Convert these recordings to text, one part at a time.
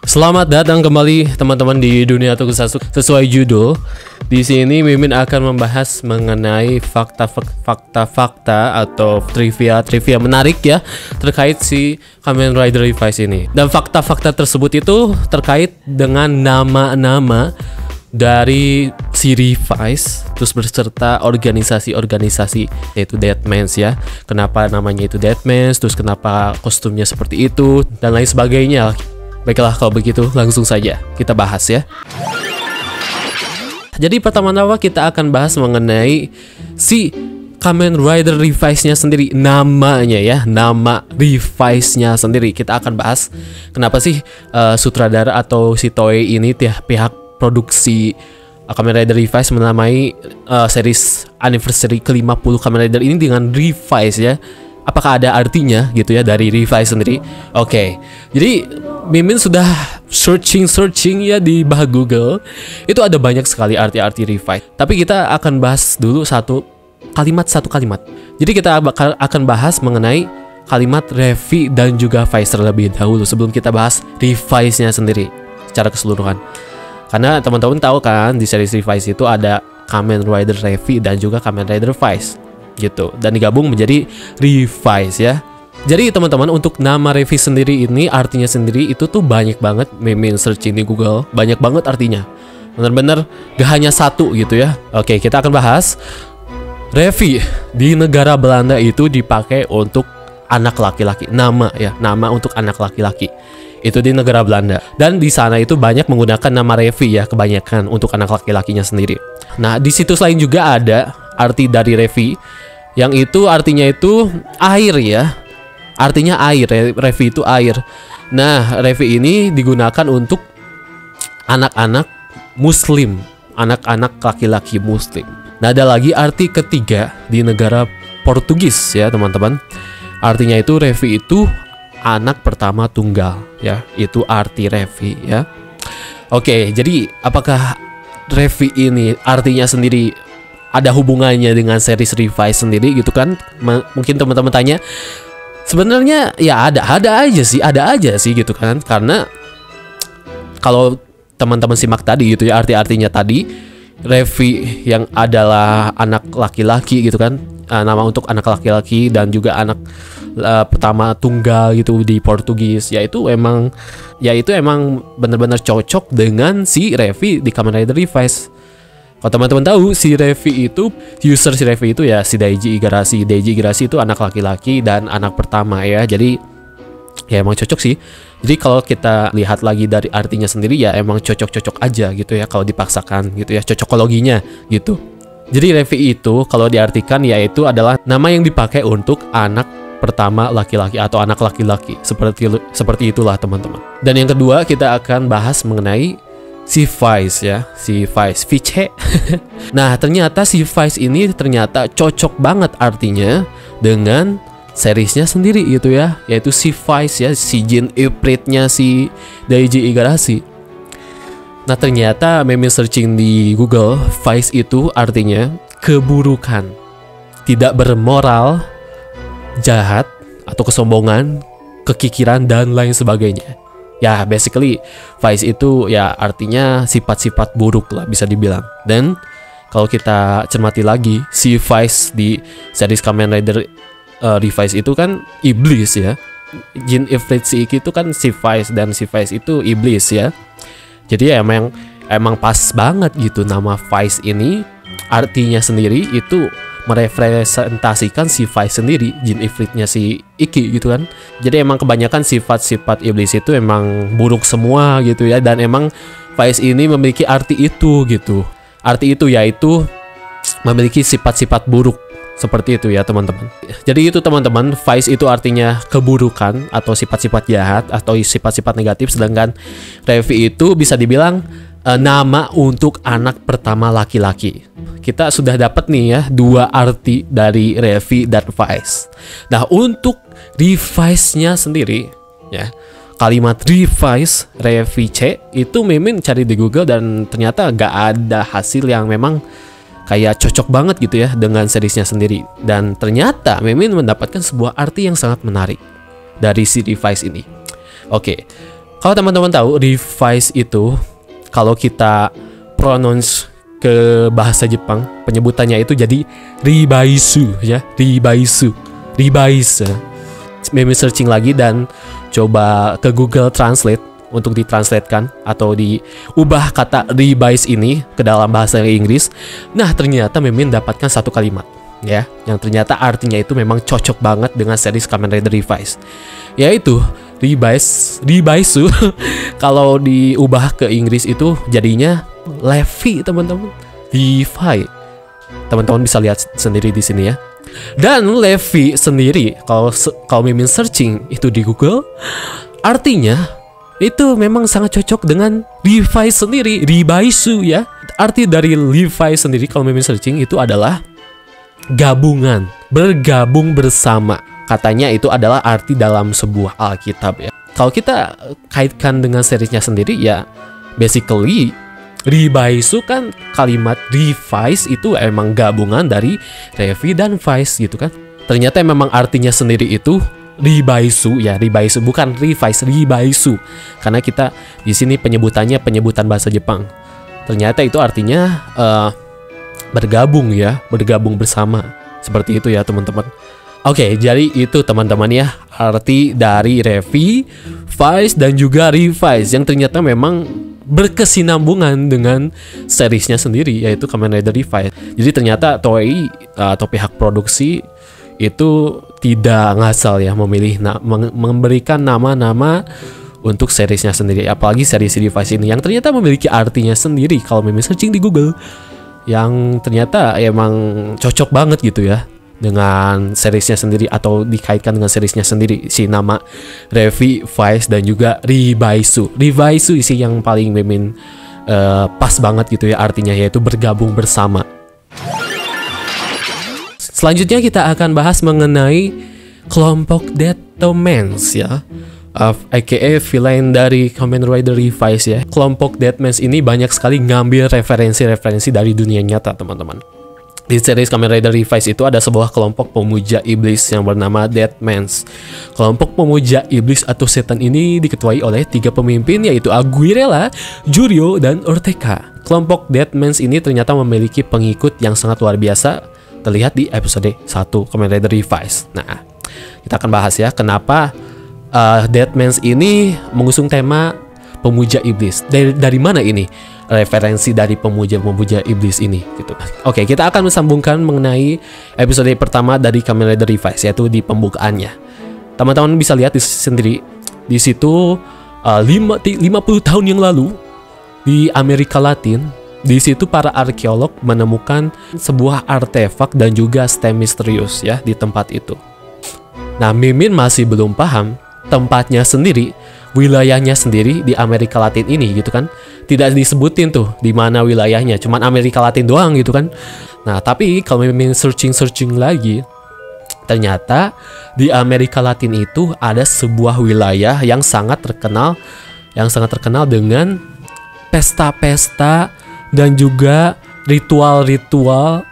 Selamat datang kembali teman-teman di Dunia Tokusatsu. Sesuai judul, di sini Mimin akan membahas mengenai fakta-fakta atau trivia menarik ya terkait si Kamen Rider Revice ini. Dan fakta-fakta tersebut itu terkait dengan nama-nama dari si Revice, terus berserta organisasi-organisasi yaitu Deadman's ya. Kenapa namanya itu Deadman's, terus kenapa kostumnya seperti itu dan lain sebagainya. Baiklah, kalau begitu langsung saja kita bahas ya. Jadi pertama-tama kita akan bahas mengenai si Kamen Rider Revice-nya sendiri, namanya ya, nama Revice-nya sendiri. Kita akan bahas kenapa sih sutradara atau si Toei ini pihak produksi Kamen Rider Revice menamai series anniversary ke-50 Kamen Rider ini dengan Revice ya. Apakah ada artinya gitu ya dari Revice sendiri? Oke. Jadi Mimin sudah searching ya di bah Google. Itu ada banyak sekali arti-arti Revice. Tapi kita akan bahas dulu satu kalimat. Jadi kita akan bahas mengenai kalimat Revi dan juga Vice terlebih dahulu sebelum kita bahas Revice-nya sendiri secara keseluruhan. Karena teman-teman tahu kan di series Revice itu ada Kamen Rider Revi dan juga Kamen Rider Vice gitu, dan digabung menjadi Revice ya. Jadi teman-teman, untuk nama Revi sendiri ini artinya sendiri itu tuh banyak banget. Mimin searching di Google, banyak banget artinya. Bener-bener gak hanya satu gitu ya. Oke, kita akan bahas. Revi di negara Belanda itu dipakai untuk anak laki-laki. Nama ya, nama untuk anak laki-laki. Itu di negara Belanda. Dan di sana itu banyak menggunakan nama Revi ya, kebanyakan untuk anak laki-lakinya sendiri. Nah, di situs lain juga ada arti dari Revi, yang itu artinya itu air ya. Artinya air, Revi itu air. Nah, Revi ini digunakan untuk anak-anak muslim, anak-anak laki-laki muslim. Nah, ada lagi arti ketiga di negara Portugis ya teman-teman. Artinya itu Revi itu anak pertama tunggal ya. Itu arti Revi ya. Oke, jadi apakah Revi ini artinya sendiri ada hubungannya dengan series Revice sendiri gitu kan? Mungkin teman-teman tanya. Sebenarnya ya ada aja sih gitu kan. Karena kalau teman-teman simak tadi gitu ya, arti-artinya tadi, Revi yang adalah anak laki-laki gitu kan, nama untuk anak laki-laki dan juga anak pertama tunggal gitu di Portugis, yaitu emang benar-benar cocok dengan si Revi di Kamen Rider Revice. Kalau teman-teman tahu, si Revi itu, user si Revi itu ya si Daiji Igarashi. Daiji Igarashi itu anak laki-laki dan anak pertama ya. Jadi ya emang cocok sih. Jadi kalau kita lihat lagi dari artinya sendiri ya emang cocok-cocok aja gitu ya kalau dipaksakan gitu ya, cocokologinya gitu. Jadi Revi itu kalau diartikan yaitu adalah nama yang dipakai untuk anak pertama laki-laki atau anak laki-laki. Seperti itulah teman-teman. Dan yang kedua kita akan bahas mengenai si Vice ya, si Vice. Nah, ternyata si Vice ini ternyata cocok banget artinya dengan seriesnya sendiri gitu ya, yaitu si Vice ya, si Jin Ifritnya si Daiji Igarashi. Nah, ternyata Mimin searching di Google, Vice itu artinya keburukan, tidak bermoral, jahat atau kesombongan, kekikiran dan lain sebagainya. Ya, basically Vice itu ya artinya sifat-sifat buruk lah bisa dibilang. Dan kalau kita cermati lagi, si Vice di series Kamen Rider Revice itu kan iblis ya. Jin Ifrit si Iki itu kan si Vice, dan si Vice itu iblis ya. Jadi ya emang pas banget gitu nama Vice ini. Artinya sendiri itu merepresentasikan si Vice sendiri, Jin Ifritnya si Iki gitu kan. Jadi emang kebanyakan sifat-sifat iblis itu emang buruk semua gitu ya. Dan emang Vice ini memiliki arti itu gitu. Arti itu yaitu memiliki sifat-sifat buruk. Seperti itu ya teman-teman. Jadi itu teman-teman, Vice itu artinya keburukan atau sifat-sifat jahat atau sifat-sifat negatif. Sedangkan Revi itu bisa dibilang nama untuk anak pertama laki-laki. Kita sudah dapat nih ya dua arti dari Revi dan Vice. Nah, untuk Revice-nya sendiri ya, kalimat Revice, Revi C itu Mimin cari di Google dan ternyata gak ada hasil yang memang kayak cocok banget gitu ya dengan seriesnya sendiri. Dan ternyata Mimin mendapatkan sebuah arti yang sangat menarik dari si Revice ini. Oke. Kalau teman-teman tahu Revice itu, kalau kita pronounce ke bahasa Jepang, penyebutannya itu jadi Ribaisu ya, Ribaisu. Meme searching lagi dan coba ke Google Translate untuk ditranslatekan atau diubah kata Revice ini ke dalam bahasa Inggris. Nah, ternyata Mimin dapatkan satu kalimat ya, yang ternyata artinya itu memang cocok banget dengan series Kamen Rider Revice, yaitu Ribaisu. Kalau diubah ke Inggris itu jadinya Levi, teman-teman. Levi. Teman-teman bisa lihat sendiri di sini ya. Dan Levi sendiri kalau Mimin searching itu di Google, artinya itu memang sangat cocok dengan Levi sendiri, Ribaisu ya. Arti dari Levi sendiri kalau Mimin searching itu adalah gabungan, bergabung bersama. Katanya itu adalah arti dalam sebuah Alkitab ya. Kalau kita kaitkan dengan seriesnya sendiri ya, basically Ribaisu kan kalimat Revice itu emang gabungan dari Revi dan Vice gitu kan. Ternyata memang artinya sendiri itu Ribaisu ya, Ribaisu bukan Revice, Ribaisu. Karena kita di sini penyebutan bahasa Jepang. Ternyata itu artinya bergabung ya, bergabung bersama. Seperti itu ya teman-teman. Oke, jadi itu teman-teman ya, arti dari Revi, Vice dan juga Revice yang ternyata memang berkesinambungan dengan seriesnya sendiri, yaitu Kamen Rider Revice. Jadi ternyata Toei atau pihak produksi itu tidak ngasal ya memilih memberikan nama-nama untuk seriesnya sendiri, apalagi series Revice ini yang ternyata memiliki artinya sendiri kalau Mimin searching di Google, yang ternyata emang cocok banget gitu ya dengan seriesnya sendiri atau dikaitkan dengan seriesnya sendiri, si nama Revi, Vice dan juga Ribaisu. Ribaisu isi yang paling Mimin pas banget gitu ya artinya, yaitu bergabung bersama. Selanjutnya kita akan bahas mengenai kelompok Deadmans ya, aka villain dari Kamen Rider Revice ya. Kelompok Deadmans ini banyak sekali ngambil referensi-referensi dari dunia nyata teman-teman. Di series Kamen Rider Revice itu ada sebuah kelompok pemuja iblis yang bernama Deadmans. Kelompok pemuja iblis atau setan ini diketuai oleh 3 pemimpin, yaitu Aguirrela, Juryo, dan Ortega. Kelompok Deadmans ini ternyata memiliki pengikut yang sangat luar biasa, terlihat di episode 1 Kamen Rider Revice. Nah, kita akan bahas ya kenapa Deadmans ini mengusung tema pemuja iblis. Dari mana ini referensi dari pemuja-pemuja iblis ini gitu. Oke, kita akan sambungkan mengenai episode pertama dari Kamen Rider Revice, yaitu di pembukaannya. Teman-teman bisa lihat sendiri di situ 50 tahun yang lalu di Amerika Latin. Di situ para arkeolog menemukan sebuah artefak dan juga stem misterius ya di tempat itu. Nah, Mimin masih belum paham tempatnya sendiri, wilayahnya sendiri di Amerika Latin ini gitu kan. Tidak disebutin tuh di mana wilayahnya, cuman Amerika Latin doang gitu kan. Nah, tapi kalau Mimin searching lagi, ternyata di Amerika Latin itu ada sebuah wilayah yang sangat terkenal dengan pesta-pesta dan juga ritual-ritual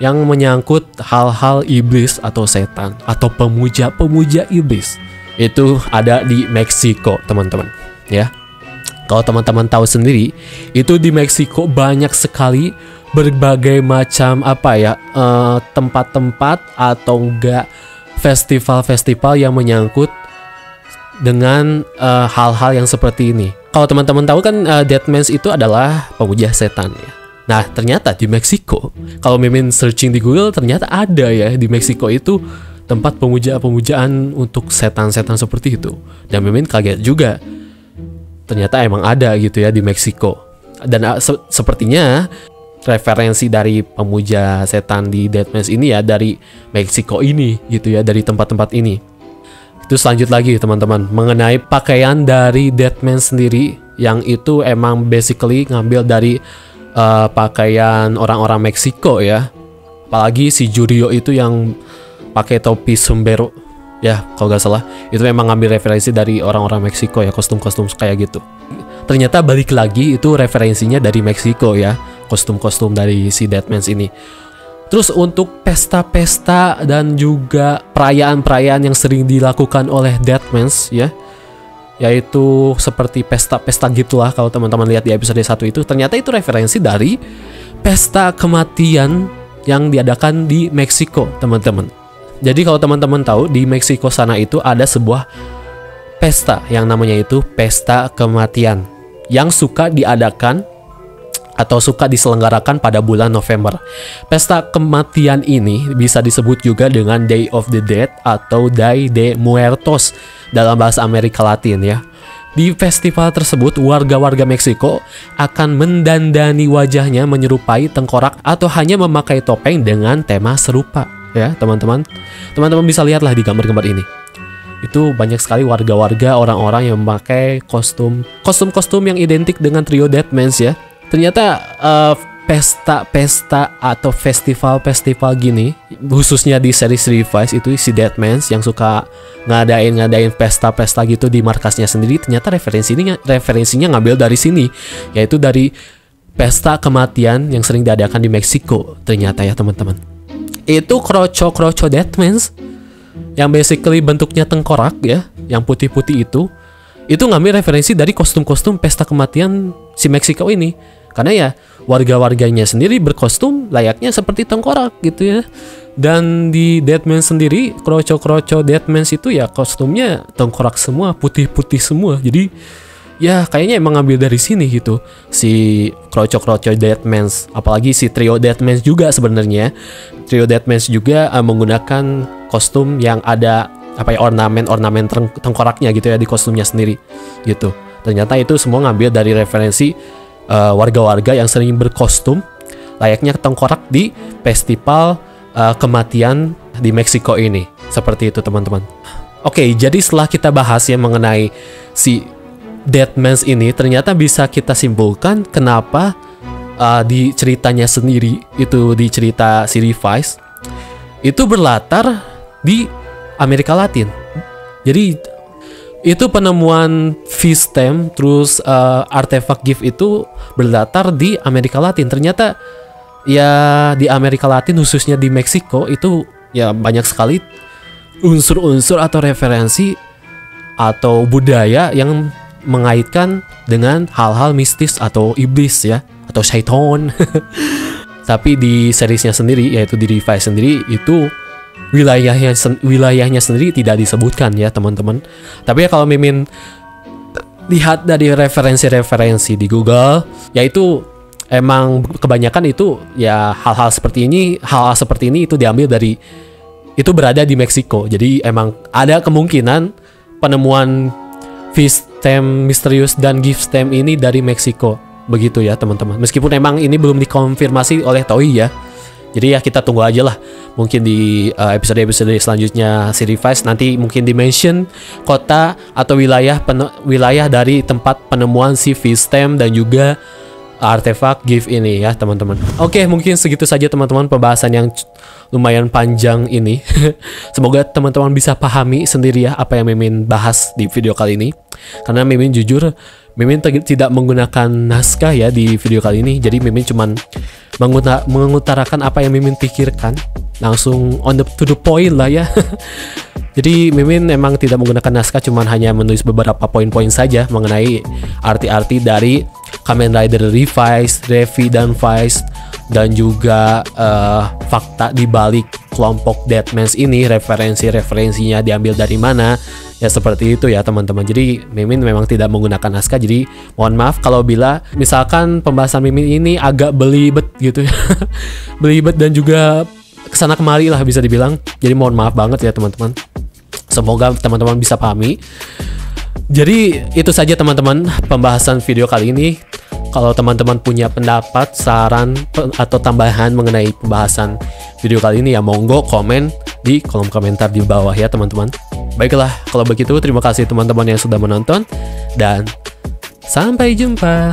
yang menyangkut hal-hal iblis atau setan atau pemuja-pemuja iblis. Itu ada di Meksiko, teman-teman ya. Kalau teman-teman tahu sendiri, itu di Meksiko banyak sekali berbagai macam tempat-tempat atau enggak festival-festival yang menyangkut dengan hal-hal yang seperti ini. Kalau teman-teman tahu kan Deadmans itu adalah pemuja setan ya. Nah, ternyata di Meksiko, kalau Mimin searching di Google, ternyata ada ya di Meksiko itu tempat pemujaan untuk setan-setan seperti itu. Dan Mimin kaget juga. Ternyata emang ada gitu ya di Meksiko. Dan sepertinya referensi dari pemuja setan di Deadmans ini ya dari Meksiko ini gitu ya, dari tempat-tempat ini. Itu selanjut lagi teman-teman mengenai pakaian dari Deadmans sendiri, yang itu emang basically ngambil dari pakaian orang-orang Meksiko ya. Apalagi si Juryo itu yang pakai topi sombrero ya, kalau nggak salah itu memang ngambil referensi dari orang-orang Meksiko ya, kostum-kostum kayak gitu. Ternyata balik lagi itu referensinya dari Meksiko ya, kostum-kostum dari si Deadmans ini. Terus untuk pesta-pesta dan juga perayaan-perayaan yang sering dilakukan oleh Deadmans ya, yaitu seperti pesta-pesta gitulah. Kalau teman-teman lihat di episode 1 itu, ternyata itu referensi dari pesta kematian yang diadakan di Meksiko, teman-teman. Jadi kalau teman-teman tahu, di Meksiko sana itu ada sebuah pesta yang namanya itu pesta kematian, yang suka diadakan atau suka diselenggarakan pada bulan November. Pesta kematian ini bisa disebut juga dengan Day of the Dead atau Day de Muertos dalam bahasa Amerika Latin ya. Di festival tersebut, warga-warga Meksiko akan mendandani wajahnya menyerupai tengkorak atau hanya memakai topeng dengan tema serupa ya, teman-teman. Teman-teman bisa lihatlah di gambar-gambar ini. Itu banyak sekali warga-warga, orang-orang yang memakai kostum-kostum yang identik dengan trio Deadmans ya. Ternyata pesta-pesta atau festival-festival gini, khususnya di series Revice itu si Deadmans yang suka ngadain pesta-pesta gitu di markasnya sendiri, ternyata referensinya ngambil dari sini, yaitu dari pesta kematian yang sering diadakan di Meksiko. Ternyata ya teman-teman, itu kroco Deadmans yang basically bentuknya tengkorak ya, yang putih-putih itu ngambil referensi dari kostum-kostum pesta kematian si Meksiko ini. Karena ya warga-warganya sendiri berkostum layaknya seperti tengkorak gitu ya. Dan di Deadman sendiri, kroco Deadmans itu ya kostumnya tengkorak semua, putih-putih semua. Jadi ya kayaknya emang ngambil dari sini gitu si kroco Deadmans. Apalagi si trio Deadmans juga sebenarnya. Trio Deadmans juga menggunakan kostum yang ada ornamen tengkoraknya gitu ya di kostumnya sendiri gitu. Ternyata itu semua ngambil dari referensi warga-warga yang sering berkostum layaknya tengkorak di festival kematian di Meksiko ini. Seperti itu teman-teman. Oke, jadi setelah kita bahas ya mengenai si Deadmans ini, ternyata bisa kita simpulkan kenapa di ceritanya sendiri, itu di cerita si Revice itu berlatar di Amerika Latin. Jadi itu penemuan Vistem terus artefak gift itu berlatar di Amerika Latin. Ternyata ya di Amerika Latin khususnya di Meksiko itu ya banyak sekali unsur-unsur atau referensi atau budaya yang mengaitkan dengan hal-hal mistis atau iblis ya, atau syaiton. Tapi di seriesnya sendiri, yaitu di Revice sendiri, itu wilayahnya sendiri tidak disebutkan ya teman-teman. Tapi ya kalau Mimin lihat dari referensi-referensi di Google, yaitu emang kebanyakan itu ya hal-hal seperti ini itu diambil dari, itu berada di Meksiko. Jadi emang ada kemungkinan penemuan Vistem misterius dan gift stem ini dari Meksiko. Begitu ya teman-teman. Meskipun emang ini belum dikonfirmasi oleh Toei ya. Jadi ya kita tunggu aja lah. Mungkin di episode-episode selanjutnya si Revice nanti mungkin di-mention kota atau wilayah dari tempat penemuan si Vistem dan juga artefak gift ini ya teman-teman. Oke, mungkin segitu saja teman-teman pembahasan yang lumayan panjang ini. Semoga teman-teman bisa pahami sendiri ya apa yang Mimin bahas di video kali ini. Karena Mimin jujur, Mimin tidak menggunakan naskah ya di video kali ini. Jadi Mimin cuman mengutarakan apa yang Mimin pikirkan, langsung to the point lah ya. Jadi Mimin memang tidak menggunakan naskah, cuman hanya menulis beberapa poin-poin saja mengenai arti-arti dari Kamen Rider Revice, Revi dan Vice, dan juga fakta di balik kelompok Deadmans ini, referensinya diambil dari mana. Ya seperti itu ya teman-teman. Jadi Mimin memang tidak menggunakan naskah. Jadi mohon maaf kalau bila misalkan pembahasan Mimin ini agak belibet gitu ya. Belibet dan juga kesana kemari lah bisa dibilang. Jadi mohon maaf banget ya teman-teman. Semoga teman-teman bisa pahami. Jadi itu saja teman-teman pembahasan video kali ini. Kalau teman-teman punya pendapat, saran, atau tambahan mengenai pembahasan video kali ini ya monggo komen di kolom komentar di bawah ya teman-teman. Baiklah, kalau begitu terima kasih teman-teman yang sudah menonton dan sampai jumpa.